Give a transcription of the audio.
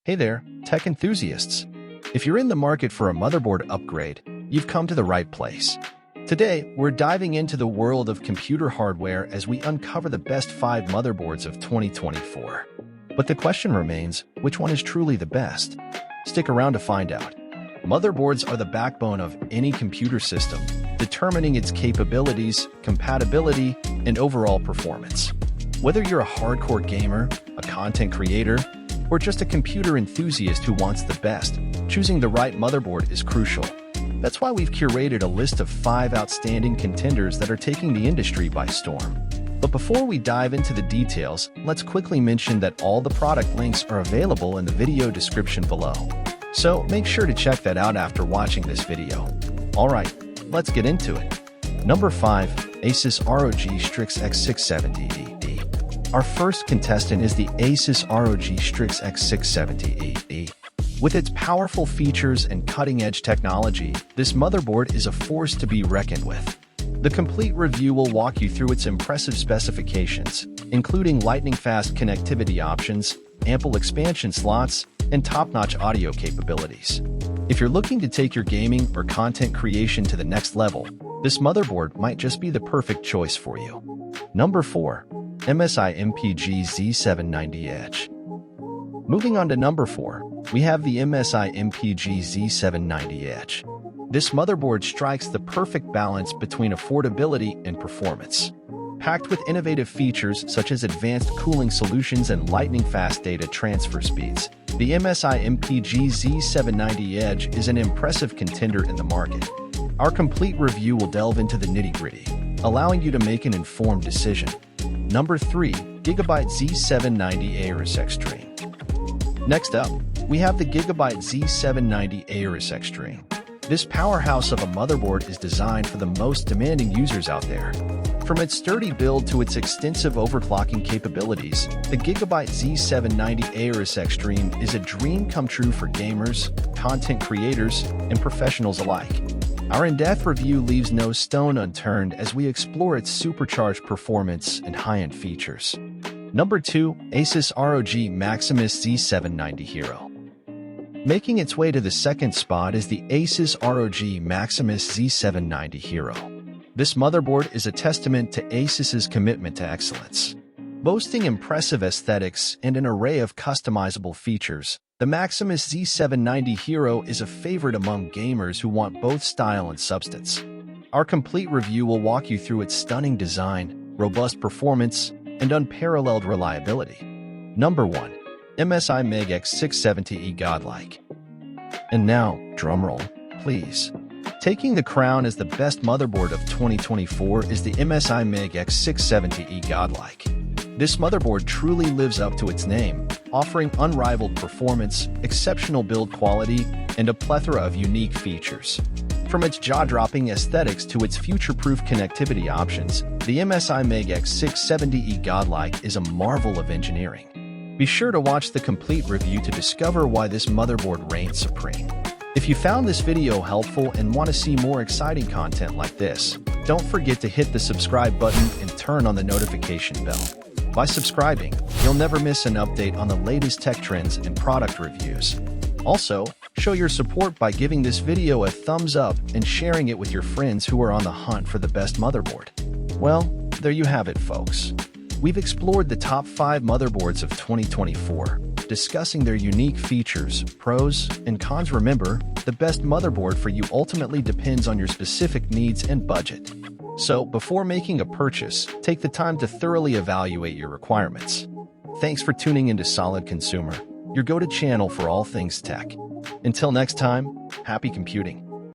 Hey there, tech enthusiasts! If you're in the market for a motherboard upgrade, you've come to the right place. Today, we're diving into the world of computer hardware as we uncover the best 5 motherboards of 2024. But the question remains, which one is truly the best? Stick around to find out. Motherboards are the backbone of any computer system, determining its capabilities, compatibility, and overall performance. Whether you're a hardcore gamer, a content creator, or just a computer enthusiast who wants the best, choosing the right motherboard is crucial. That's why we've curated a list of 5 outstanding contenders that are taking the industry by storm. But before we dive into the details, let's quickly mention that all the product links are available in the video description below. So make sure to check that out after watching this video. Alright, let's get into it. Number 5. Asus ROG Strix X670E. Our first contestant is the Asus ROG Strix X670E. With its powerful features and cutting-edge technology, this motherboard is a force to be reckoned with. The complete review will walk you through its impressive specifications, including lightning-fast connectivity options, ample expansion slots, and top-notch audio capabilities. If you're looking to take your gaming or content creation to the next level, this motherboard might just be the perfect choice for you. Number 4. MSI MPG Z790 Edge. Moving on to number 4, we have the MSI MPG Z790 Edge. This motherboard strikes the perfect balance between affordability and performance. Packed with innovative features such as advanced cooling solutions and lightning-fast data transfer speeds, the MSI MPG Z790 Edge is an impressive contender in the market. Our complete review will delve into the nitty-gritty, allowing you to make an informed decision. Number 3. Gigabyte Z790 Aorus Xtreme. Next up, we have the Gigabyte Z790 Aorus Xtreme. This powerhouse of a motherboard is designed for the most demanding users out there. From its sturdy build to its extensive overclocking capabilities, the Gigabyte Z790 Aorus Xtreme is a dream come true for gamers, content creators, and professionals alike. Our in-depth review leaves no stone unturned as we explore its supercharged performance and high-end features. Number 2. Asus ROG Maximus Z790 Hero. Making its way to the second spot is the Asus ROG Maximus Z790 Hero. This motherboard is a testament to Asus's commitment to excellence. Boasting impressive aesthetics and an array of customizable features, the Maximus Z790 Hero is a favorite among gamers who want both style and substance. Our complete review will walk you through its stunning design, robust performance, and unparalleled reliability. Number 1. MSI MEG X670E GODLIKE. And now, drumroll, please. Taking the crown as the best motherboard of 2024 is the MSI MEG X670E GODLIKE. This motherboard truly lives up to its name, offering unrivaled performance, exceptional build quality, and a plethora of unique features. From its jaw-dropping aesthetics to its future-proof connectivity options, the MSI MEG X670E GODLIKE is a marvel of engineering. Be sure to watch the complete review to discover why this motherboard reigns supreme. If you found this video helpful and want to see more exciting content like this, don't forget to hit the subscribe button and turn on the notification bell. By subscribing, you'll never miss an update on the latest tech trends and product reviews. Also, show your support by giving this video a thumbs up and sharing it with your friends who are on the hunt for the best motherboard. Well, there you have it, folks. We've explored the top 5 motherboards of 2024, discussing their unique features, pros, and cons. Remember, the best motherboard for you ultimately depends on your specific needs and budget. So, before making a purchase, take the time to thoroughly evaluate your requirements. Thanks for tuning into Solid Consumer, your go-to channel for all things tech. Until next time, happy computing.